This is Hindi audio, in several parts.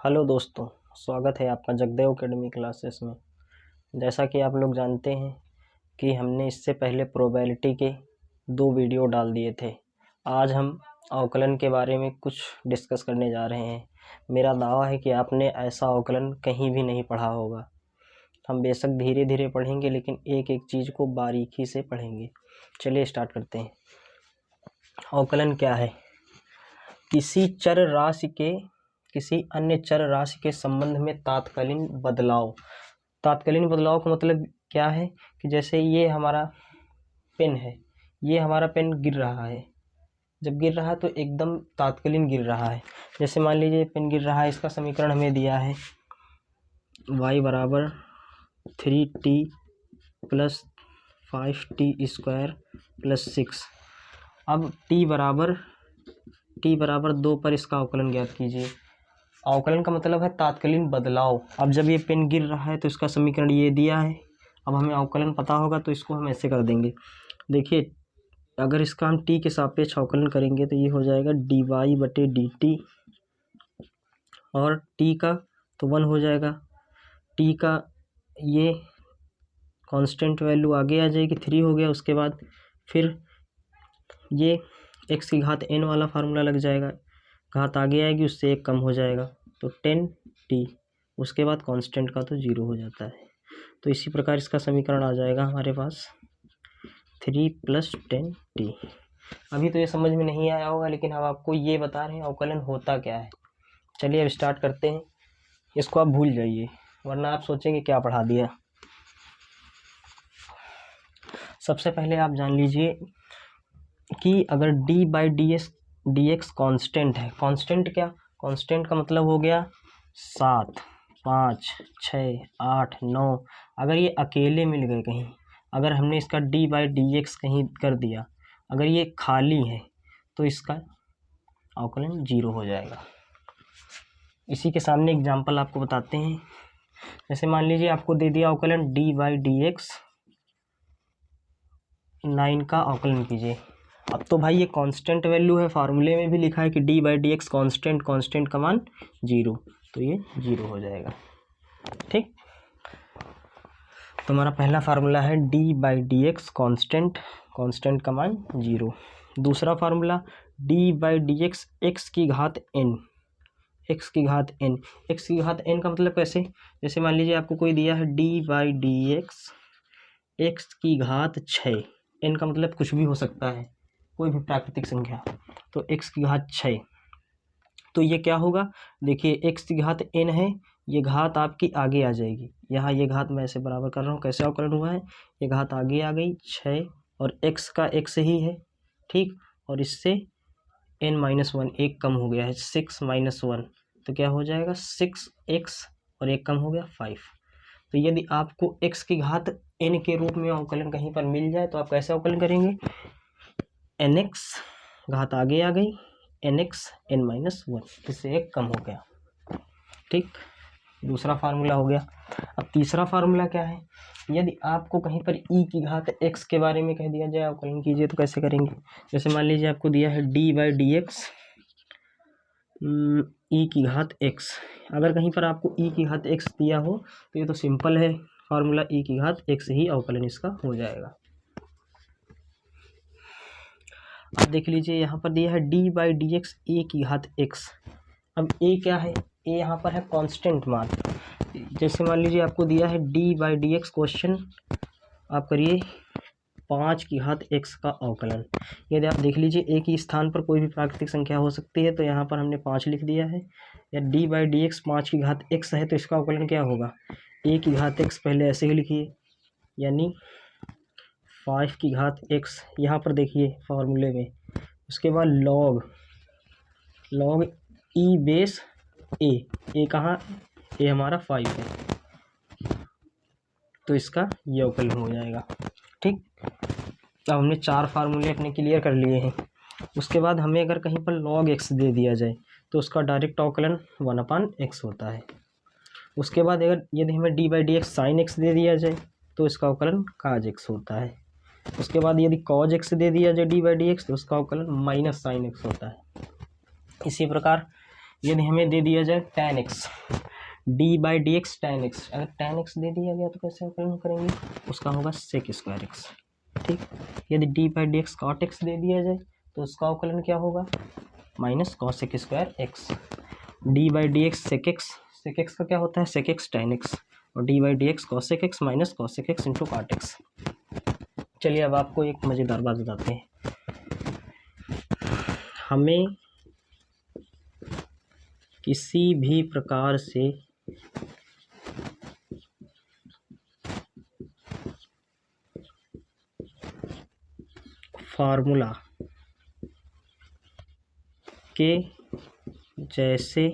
हेलो दोस्तों, स्वागत है आपका जगदेव एकेडमी क्लासेस में। जैसा कि आप लोग जानते हैं कि हमने इससे पहले प्रोबेबिलिटी के 2 वीडियो डाल दिए थे। आज हम अवकलन के बारे में कुछ डिस्कस करने जा रहे हैं। मेरा दावा है कि आपने ऐसा अवकलन कहीं भी नहीं पढ़ा होगा। हम बेशक धीरे धीरे पढ़ेंगे, लेकिन एक एक चीज़ को बारीकी से पढ़ेंगे। चलिए स्टार्ट करते हैं। अवकलन क्या है? किसी अन्य चर राशि के संबंध में तात्कालीन बदलाव। तात्कालीन बदलाव का मतलब क्या है कि जैसे ये हमारा पेन है, ये हमारा पेन गिर रहा है। जब गिर रहा है तो एकदम तात्कालीन गिर रहा है। जैसे मान लीजिए पेन गिर रहा है, इसका समीकरण हमें दिया है y बराबर 3t प्लस 5t² प्लस 6। अब t बराबर 2 पर इसका अवकलन ज्ञात कीजिए। अवकलन का मतलब है तात्कालीन बदलाव। अब जब ये पेन गिर रहा है तो इसका समीकरण ये दिया है। अब हमें अवकलन पता होगा तो इसको हम ऐसे कर देंगे। देखिए, अगर इसका हम t के सापेक्ष अवकलन करेंगे तो ये हो जाएगा dy/dt, और t का तो 1 हो जाएगा। t का ये कांस्टेंट वैल्यू आगे आ जाएगी, 3 हो गया। उसके बाद फिर ये x की घात n वाला फार्मूला लग जाएगा, घात आगे आएगी, उससे 1 कम हो जाएगा तो 10t। उसके बाद कांस्टेंट का तो 0 हो जाता है। तो इसी प्रकार इसका समीकरण आ जाएगा हमारे पास 3 + 10t। अभी तो ये समझ में नहीं आया होगा, लेकिन हम आपको ये बता रहे हैं अवकलन होता क्या है। चलिए अब स्टार्ट करते हैं। इसको आप भूल जाइए, वरना आप सोचेंगे क्या पढ़ा दिया। सबसे पहले आप जान लीजिए कि अगर d/dx कांस्टेंट है। कांस्टेंट क्या? कांस्टेंट का मतलब हो गया 7, 5, 6, 8, 9। अगर ये अकेले मिल गए कहीं, अगर हमने इसका d/dx कहीं कर दिया, अगर ये खाली है तो इसका अवकलन 0 हो जाएगा। इसी के सामने एग्जांपल आपको बताते हैं। जैसे मान लीजिए आपको दे दिया अवकलन d/dx 9 का अवकलन कीजिए। अब तो भाई ये कांस्टेंट वैल्यू है, फार्मूले में भी लिखा है कि d/dx कांस्टेंट का मान 0, तो ये 0 हो जाएगा। ठीक, तो हमारा पहला फार्मूला है d/dx कांस्टेंट का मान 0। दूसरा फार्मूला d/dx x की घात n का मतलब कैसे? जैसे मान लीजिए आपको कोई दिया है d/dx x की घात 6। n का मतलब कुछ भी हो सकता है, कोई भी प्राकृतिक संख्या, तो x की घात 6। तो ये क्या होगा? देखिए, x की घात n है, ये घात आपकी आगे आ जाएगी। यहाँ ये घात मैं ऐसे बराबर कर रहा हूँ। कैसे अवकलन हुआ है? ये घात आगे आ गई 6, और x का x ही है, ठीक, और इससे n-1 एक कम हो गया है, 6 - 1, तो क्या हो जाएगा 6x, और एक कम हो गया 5। तो यदि आपको x की घात n के रूप में अवकलन कहीं पर मिल जाए तो आप कैसे अवकलन करेंगे? nx, घात आगे आ गई, nx n-1, इससे एक कम हो गया। ठीक, दूसरा फार्मूला हो गया। अब तीसरा फार्मूला क्या है? यदि आपको कहीं पर e की घात x के बारे में कह दिया जाए अवकलन कीजिए तो कैसे करेंगे? जैसे मान लीजिए आपको दिया है d/dx e की घात x। अगर कहीं पर आपको e की घात x दिया हो तो ये तो सिंपल है, फार्मूला e की घात x ही अवकलन इसका हो जाएगा। अब देख लीजिए, यहाँ पर दिया है d/dx a की घात x। अब a क्या है? a यहाँ पर है कांस्टेंट मान। जैसे मान लीजिए आपको दिया है d/dx क्वेश्चन, आप करिए 5 की घात x का अवकलन। यदि आप देख लीजिए a के स्थान पर कोई भी प्राकृतिक संख्या हो सकती है, तो यहाँ पर हमने 5 लिख दिया है। या d/dx 5 की घात x है तो इसका अवकलन क्या होगा? a की घात x पहले ऐसे ही लिखिए, यानी 5 की घात x, यहाँ पर देखिए फार्मूले में। उसके बाद log e बेस a कहाँ? a हमारा 5 है, तो इसका ये अवकलन हो जाएगा। ठीक, अब हमने 4 फार्मूले अपने क्लियर कर लिए हैं। उसके बाद हमें अगर कहीं पर log x दे दिया जाए तो उसका डायरेक्ट अवकलन 1/x होता है। उसके बाद अगर यदि हमें d/dx sin x दे दिया जाए तो इसका अवकलन cos x होता है। उसके बाद यदि cos x दे दिया जाए d/dx तो उसका अवकलन -sin x होता है। इसी प्रकार यदि हमें दे दिया जाए tan x, d by D x tan x, अगर tan x दे दिया गया तो कैसे अवकलन करेंगे, उसका होगा sec स्क्वायर x। ठीक, यदि d by D x cot x दे दिया जाए तो उसका अवकलन क्या होगा, minus cos square x। D by D x sec x का क्या होता है, sec x tan x, और d by D x cosec x minus cosec x into cot x। चलिए अब आपको एक मज़ेदार बात बताते हैं। हमें किसी भी प्रकार से फार्मूला के जैसे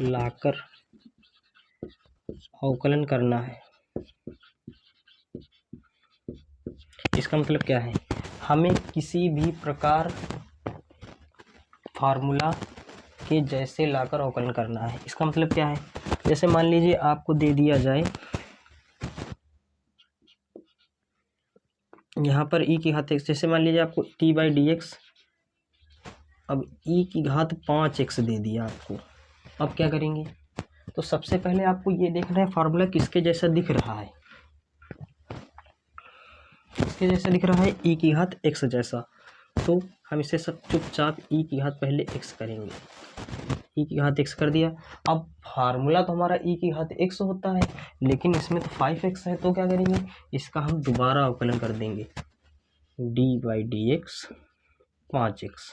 लाकर अवकलन करना है। इसका मतलब क्या है, हमें किसी भी प्रकार फार्मूला के जैसे लाकर अवकलन करना है। इसका मतलब क्या है, जैसे मान लीजिए आपको दे दिया जाए यहाँ पर e की घात x, जैसे मान लीजिए आपको t बाई डी एक्स, अब e की घात 5x दे दिया आपको। अब क्या करेंगे, तो सबसे पहले आपको ये देखना है फार्मूला किसके जैसा दिख रहा है, किसके जैसा दिख रहा है, e की घात x जैसा। तो हम इसे सब चुपचाप e की घात पहले x करेंगे, e की घात x कर दिया। अब फार्मूला तो हमारा e की घात x होता है, लेकिन इसमें तो 5x है, तो क्या करेंगे, इसका हम दोबारा अवकलन कर देंगे, d by D x 5x।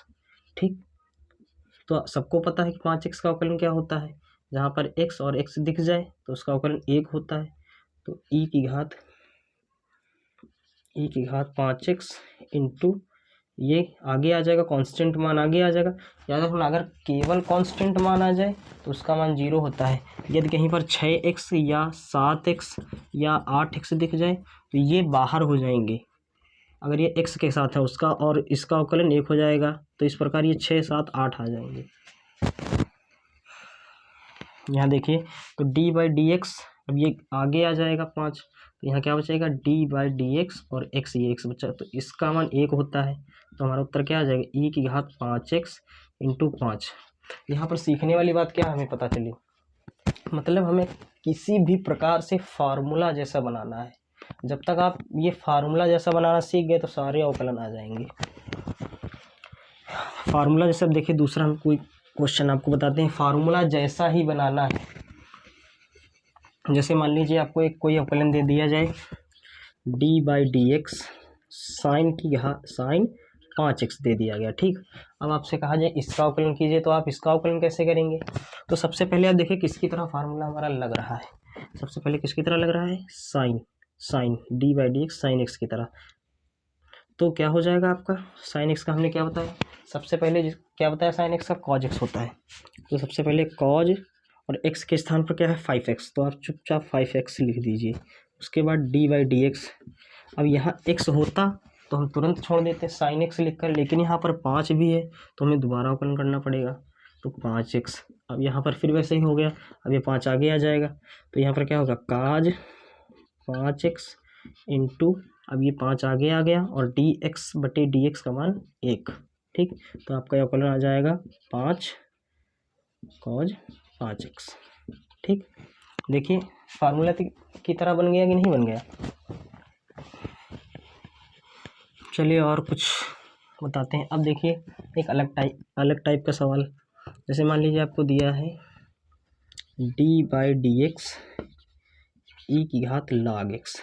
ठीक, तो सबको पता है कि 5x का अवकलन क्या होता है, जहाँ पर x और x दिख जाए तो उसका अवकलन 1 होता है। तो e की घात 5x इंटू ये आगे आ जाएगा, कांस्टेंट मान आगे आ जाएगा। याद रखना, अगर केवल कांस्टेंट मान आ जाए तो उसका मान 0 होता है। यदि कहीं पर 6x या 7x या 8x दिख जाए तो ये बाहर हो जाएंगे, अगर ये x के साथ है उसका, और इसका अवकलन 1 हो जाएगा। तो इस प्रकार ये 6, 7, 8 आ जाएंगे। यहाँ देखिए, तो d बाई डी एक्स, अब ये आगे आ जाएगा 5, तो यहाँ क्या बचेगा, d बाई डी एक्स और x, ये x बचा, तो इसका मान 1 होता है। तो हमारा उत्तर क्या आ जाएगा, e की घात 5x इंटू 5। यहाँ पर सीखने वाली बात क्या हमें पता चली, मतलब हमें किसी भी प्रकार से फार्मूला जैसा बनाना है। जब तक आप ये फार्मूला जैसा बनाना सीख गए तो सारे अवकलन आ जाएंगे। फार्मूला जैसे, अब देखिए दूसरा हम कोई क्वेश्चन आपको बताते हैं, फार्मूला जैसा ही बनाना है। जैसे मान लीजिए आपको एक कोई अवकलन दे दिया जाए, d by D x sine 5x दे दिया गया। ठीक, अब आपसे कहा जाए इसका अवकलन कीजिए, तो आप इसका अवकलन कैसे करेंगे। तो सबसे पहले आप देखिए किसकी तरह फार्मूला हमारा लग रहा है। सबसे पहले किसकी तरह लग रहा है, sine d by D x sine x की तरह। तो क्या हो जाएगा आपका, साइन x का हमने क्या बताया, सबसे पहले क्या बताया, साइन x का कॉज x होता है। तो सबसे पहले कॉज, और x के स्थान पर क्या है 5x, तो आप चुपचाप 5x लिख दीजिए। उसके बाद d बाई डी एक्स, अब यहाँ x होता तो हम तुरंत छोड़ देते साइन x लिखकर, लेकिन यहाँ पर 5 भी है तो हमें दोबारा अवकलन करना पड़ेगा। तो 5x, अब यहाँ पर फिर वैसे ही हो गया, अब ये 5 आगे आ जाएगा, तो यहाँ पर क्या होगा, काज 5x इंटू, अब ये 5 आगे आ गया, और dx बटे dx का मान 1। ठीक, तो आपका अवकलन आ जाएगा 5 कॉज 5x। ठीक, देखिए फार्मूला की तरह बन गया कि नहीं बन गया। चलिए और कुछ बताते हैं। अब देखिए एक अलग टाइप का सवाल, जैसे मान लीजिए आपको दिया है d बाई डी एक्स ई की घात log x।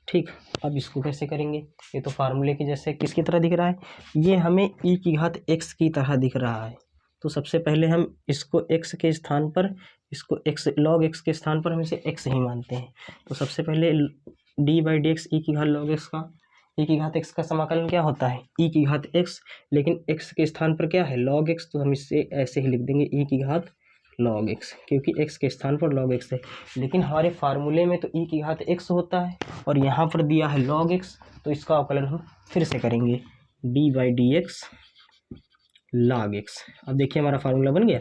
ठीक, अब इसको कैसे करेंगे, ये तो फार्मूले की जैसे किसकी तरह दिख रहा है, ये हमें e की घात x की तरह दिख रहा है। तो सबसे पहले हम इसको x के स्थान पर, इसको x log x के स्थान पर हम इसे x ही मानते हैं। तो सबसे पहले d बाई डी एक्स ई की घात log x का, e की घात x का समाकलन क्या होता है, e की घात x, लेकिन x के स्थान पर क्या है log x, तो हम इसे ऐसे ही लिख देंगे e की घात log x, क्योंकि x के स्थान पर log x है। लेकिन हमारे फार्मूले में तो e की घात x होता है और यहाँ पर दिया है log x, तो इसका अवकलन हम फिर से करेंगे d by D x log x। अब देखिए हमारा फार्मूला बन गया,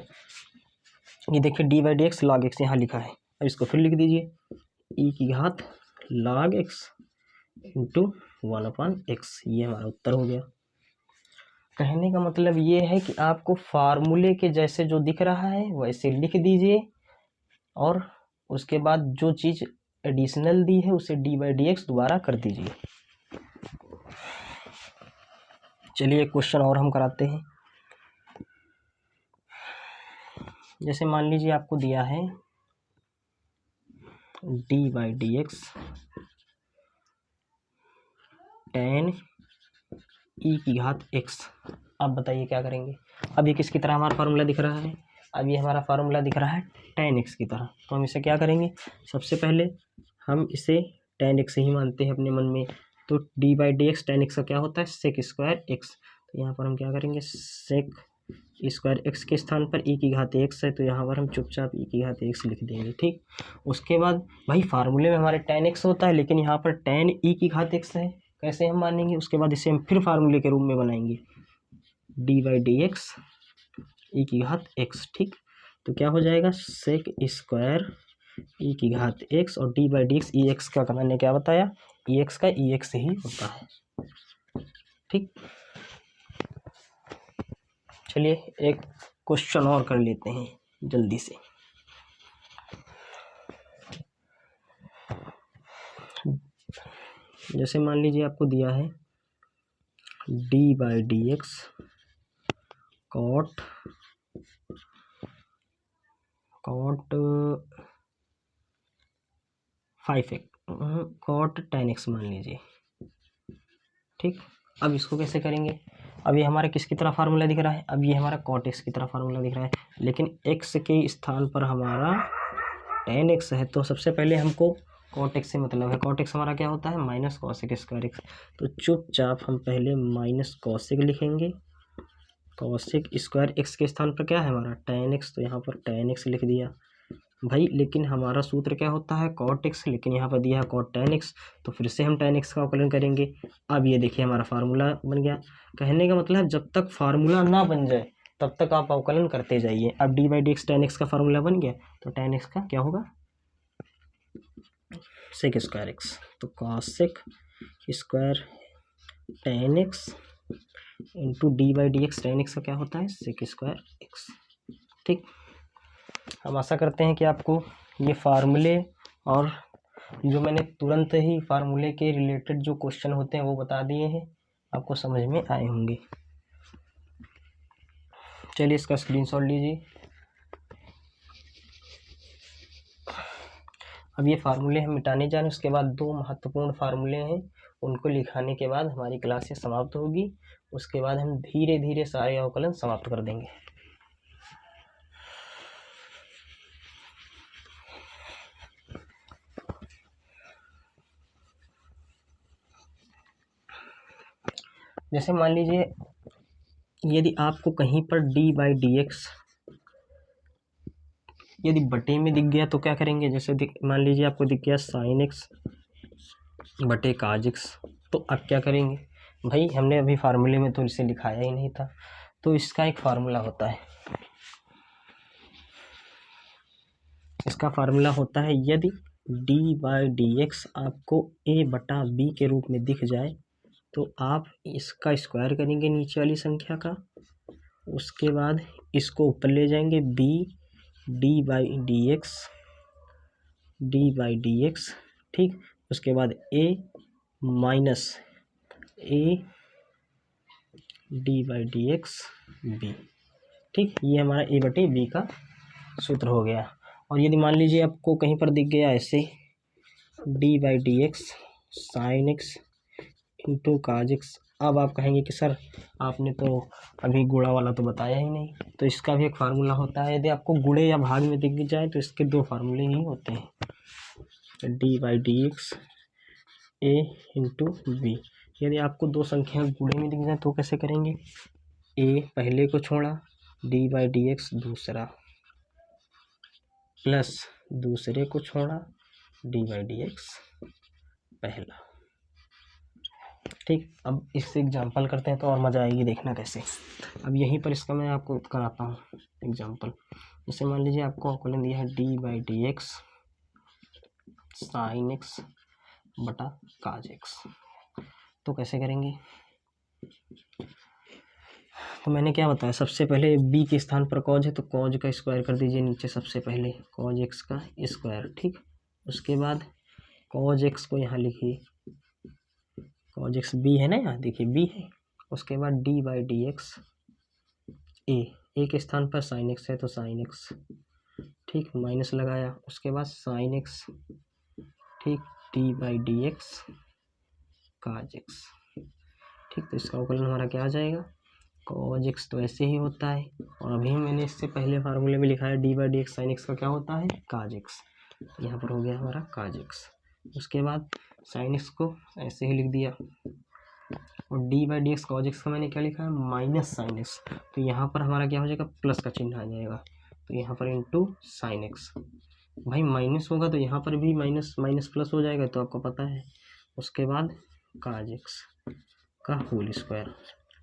ये देखिए d by D x log x यहाँ लिखा है। अब इसको फिर लिख दीजिए, e की घात log x इंटू 1/x, ये हमारा उत्तर हो गया। कहने का मतलब ये है कि आपको फार्मूले के जैसे जो दिख रहा है वैसे लिख दीजिए, और उसके बाद जो चीज़ एडिशनल दी है उसे डी बाई डी एक्स दोबारा कर दीजिए। चलिए एक क्वेश्चन और हम कराते हैं। जैसे मान लीजिए आपको दिया है D by D X tan E की घात एक्स। अब बताइए क्या करेंगे। अब ये किसकी तरह हमारा फार्मूला दिख रहा है, अब ये हमारा फार्मूला दिख रहा है टेन एक्स की तरह। तो हम इसे क्या करेंगे, सबसे पहले हम इसे टेन एक्स ही मानते हैं अपने मन में। तो D by D X ten x का क्या होता है, सेक स्क्वायर एक्स। तो यहाँ पर हम क्या करेंगे, सेक स्क्वायर एक्स के स्थान पर ई की घात एक्स है, तो यहाँ पर हम चुपचाप ई की घात एक्स लिख देंगे। ठीक, उसके बाद भाई फार्मूले में हमारे टेन एक्स होता है, लेकिन यहाँ पर टेन ई की घात एक्स है, कैसे हम मानेंगे। उसके बाद इसे हम फिर फार्मूले के रूप में बनाएंगे, डी बाई डी एक्स ई की घात एक्स। ठीक, तो क्या हो जाएगा, सेक स्क्वायर ई की घात एक्स और d by D x, E x का मैंने क्या बताया, ई एक्स का ई एक्स ही होता है। ठीक, चलिए एक क्वेश्चन और कर लेते हैं जल्दी से। जैसे मान लीजिए आपको दिया है D by D x cot 5x cot 10x मान लीजिए। ठीक, अब इसको कैसे करेंगे, अब ये हमारा किसकी तरह फार्मूला दिख रहा है, अब ये हमारा कॉट एक्स की तरह फार्मूला दिख रहा है, लेकिन x के स्थान पर हमारा 10x है। तो सबसे पहले हमको कॉट एक्स से मतलब है, कॉट एक्स हमारा क्या होता है, माइनस कॉसेक स्क्वायर एक्स। तो चुपचाप हम पहले माइनस कॉसेक लिखेंगे, कॉसेक स्क्वायर एक्स के स्थान पर क्या है हमारा 10x, तो यहाँ पर 10x लिख दिया भाई। लेकिन हमारा सूत्र क्या होता है, कॉट एक्स, लेकिन यहाँ पर दिया है कॉट 10x, तो फिर से हम 10x का अवकलन करेंगे। अब ये देखिए हमारा फार्मूला बन गया। कहने का मतलब जब तक फार्मूला ना बन जाए तब तक आप अवकलन करते जाइए। अब D by D x 10x का फार्मूला बन गया, तो 10x का क्या होगा, सेक स्क्वायर एक्स। तो cosec square 10x into D by D x 10x का क्या होता है, सेक स्क्वायर एक्स। ठीक, हम आशा करते हैं कि आपको ये फार्मूले और जो मैंने तुरंत ही फार्मूले के रिलेटेड जो क्वेश्चन होते हैं वो बता दिए हैं, आपको समझ में आए होंगे। चलिए इसका स्क्रीनशॉट लीजिए। अब ये फार्मूले हम मिटाने जा रहे हैं, उसके बाद दो महत्वपूर्ण फार्मूले हैं, उनको लिखाने के बाद हमारी क्लासेस समाप्त होगी। उसके बाद हम धीरे धीरे सारे अवकलन समाप्त कर देंगे। जैसे मान लीजिए यदि आपको कहीं पर डी बाई डी एक्स यदि बटे में दिख गया तो क्या करेंगे, जैसे मान लीजिए आपको दिख गया साइन एक्स बटे काज एक्स, तो अब क्या करेंगे भाई, हमने अभी फार्मूले में तो इसे लिखाया ही नहीं था। तो इसका एक फार्मूला होता है, इसका फार्मूला होता है यदि डी बाई डी एक्स आपको ए बटा बी के रूप में दिख जाए तो आप इसका स्क्वायर करेंगे नीचे वाली संख्या का, उसके बाद इसको ऊपर ले जाएंगे B D by D X. ठीक, उसके बाद A minus A D by D X B. ठीक, ये हमारा ए बटे बी का सूत्र हो गया। और यदि मान लीजिए आपको कहीं पर दिख गया ऐसे D by D x sine x into cause x, अब आप कहेंगे कि सर आपने तो अभी गुणा वाला तो बताया ही नहीं। तो इसका भी एक फार्मूला होता है, यदि आपको गुणे या भाग में दिख जाए तो इसके दो फार्मूले ही होते हैं, d by D x a into b. यदि आपको दो संख्या गुणे में दिख जाए तो कैसे करेंगे, ए पहले को छोड़ा डी बाई डी एक्स दूसरा प्लस दूसरे को छोड़ा डी बाई डी एक्स पहला। ठीक, अब इससे एग्जाम्पल करते हैं तो और मज़ा आएगी देखना कैसे। अब यहीं पर इसका मैं आपको कराता हूँ एग्जाम्पल। जैसे मान लीजिए आपको अवकलन दिया है D by D x sine x बटा काज एक्स, तो कैसे करेंगे, तो मैंने क्या बताया, सबसे पहले b के स्थान पर कॉज है तो कॉज का स्क्वायर कर दीजिए नीचे, सबसे पहले कॉज x का स्क्वायर, ठीक। उसके बाद कॉज x को यहाँ लिखिए, कॉज x b है ना, यहाँ देखिए b है। उसके बाद d/dx a के स्थान पर साइन x है तो साइन x, ठीक, माइनस लगाया। उसके बाद साइन x, ठीक, d/dx cos x, ठीक। तो इसका अवकलन हमारा क्या आ जाएगा, cos x तो ऐसे ही होता है, और अभी मैंने इससे पहले फार्मूले में लिखा है d/dx sin x का क्या होता है, cos x। यहाँ पर हो गया हमारा cos x। उसके बाद sin x को ऐसे ही लिख दिया, और d/dx cos x का मैंने क्या लिखा है, माइनस साइन एक्स। तो यहाँ पर हमारा क्या हो जाएगा, प्लस का चिन्ह आ जाएगा, तो यहाँ पर इंटू साइन एक्स। भाई माइनस होगा तो यहाँ पर भी माइनस माइनस प्लस हो जाएगा, तो आपको पता है। उसके बाद काज एक्स का होल स्क्वायर,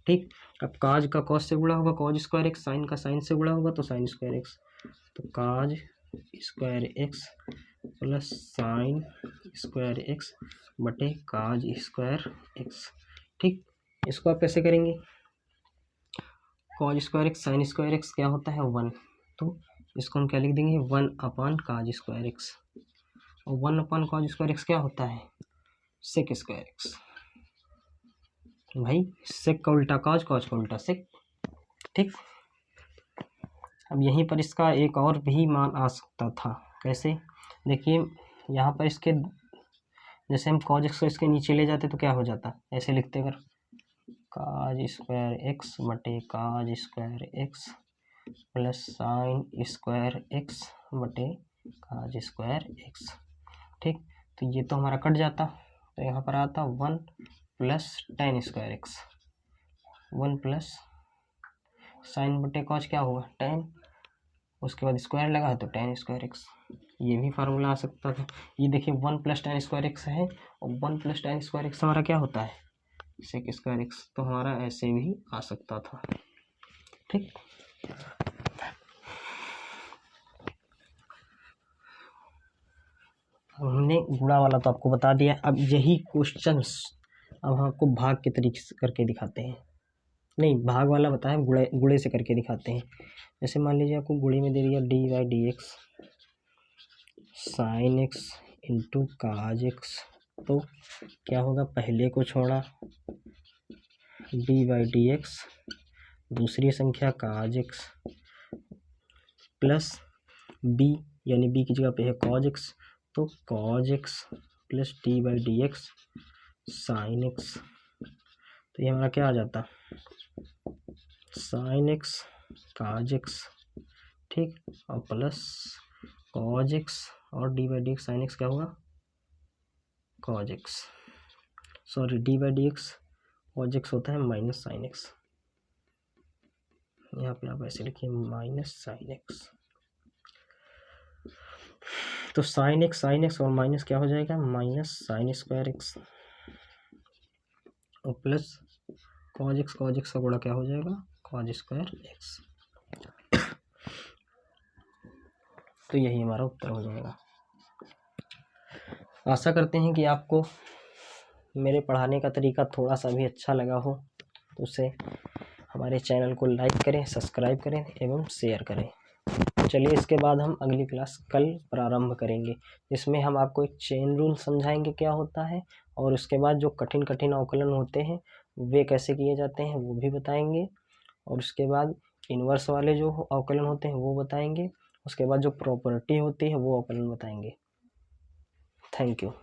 ठीक। अब काज का कॉस से गुणा होगा कॉज स्क्वायर एक्स, साइन का साइन से गुणा होगा तो साइन स्क्वायर एक्स, तो cos square x plus sine square x बटे काज स्क्वायर एक्स, ठीक। इसको आप कैसे करेंगे, cos square x sine square x क्या होता है 1, तो इसको हम क्या लिख देंगे 1 काज स्क्वायर एक्स, और 1 काज स्क्वायर एक्स क्या होता है सेक स्क्वायर एक्स। भाई सेक का उल्टा काज, काज का उल्टा सेक, ठीक। अब यहीं पर इसका एक और भी मान आ सकता था, कैसे, देखिए यहाँ पर इसके जैसे हम कॉज एक्स को इसके नीचे ले जाते तो क्या हो जाता, ऐसे लिखते अगर काज स्क्वायर एक्स बटे cos square x plus sine square x बटे काज स्क्वायर एक्स, ठीक। तो ये तो हमारा कट जाता, तो यहाँ पर आता 1 plus ten square x, 1 plus sign बटे कॉज क्या होगा टेन, उसके बाद स्क्वायर लगा तो टेन स्क्वायर एक्स, ये भी फार्मूला आ सकता था। ये देखिए 1 प्लस टेन स्क्वायर एक्स है, और 1 प्लस टेन स्क्वायर एक्स हमारा क्या होता है सेक स्क्वायर एक्स, तो हमारा ऐसे भी आ सकता था, ठीक। हमने गुणा वाला तो आपको बता दिया। अब यही क्वेश्चंस अब हम आपको भाग के तरीके से करके दिखाते हैं, नहीं भाग वाला बताया, गुणे से करके दिखाते हैं। जैसे मान लीजिए आपको गुणे में दे दिया d/dx साइन एक्स इंटू काज एक्स, तो क्या होगा, पहले को छोड़ा d/dx दूसरी संख्या काज एक्स प्लस b, यानी b की जगह पे है कॉज एक्स, तो cos x plus d/dx sine x, तो ये हमारा क्या आ जाता साइन एक्स काज एक्स, ठीक, और प्लस कॉज एक्स और d/dx साइन एक्स क्या होगा cos x, sorry d/dx cos x होता है माइनस साइन एक्स, यहाँ पे आप ऐसे लिखिए माइनस साइन एक्स। तो साइन एक्स और माइनस क्या हो जाएगा माइनस साइन स्क्वायर एक्स, और प्लस कॉज एक्स का गुणा क्या हो जाएगा कॉज स्क्वायर एक्स। तो यही हमारा उत्तर हो जाएगा। आशा करते हैं कि आपको मेरे पढ़ाने का तरीका थोड़ा सा भी अच्छा लगा हो, तो उसे हमारे चैनल को लाइक करें, सब्सक्राइब करें एवं शेयर करें। चलिए इसके बाद हम अगली क्लास कल प्रारंभ करेंगे, जिसमें हम आपको एक चेन रूल समझाएंगे क्या होता है, और उसके बाद जो कठिन कठिन अवकलन होते हैं वे कैसे किए जाते हैं वो भी बताएंगे, और उसके बाद इन्वर्स वाले जो अवकलन होते हैं वो बताएंगे, उसके बाद जो प्रॉपर्टी होती है वो अवकलन बताएंगे। Thank you.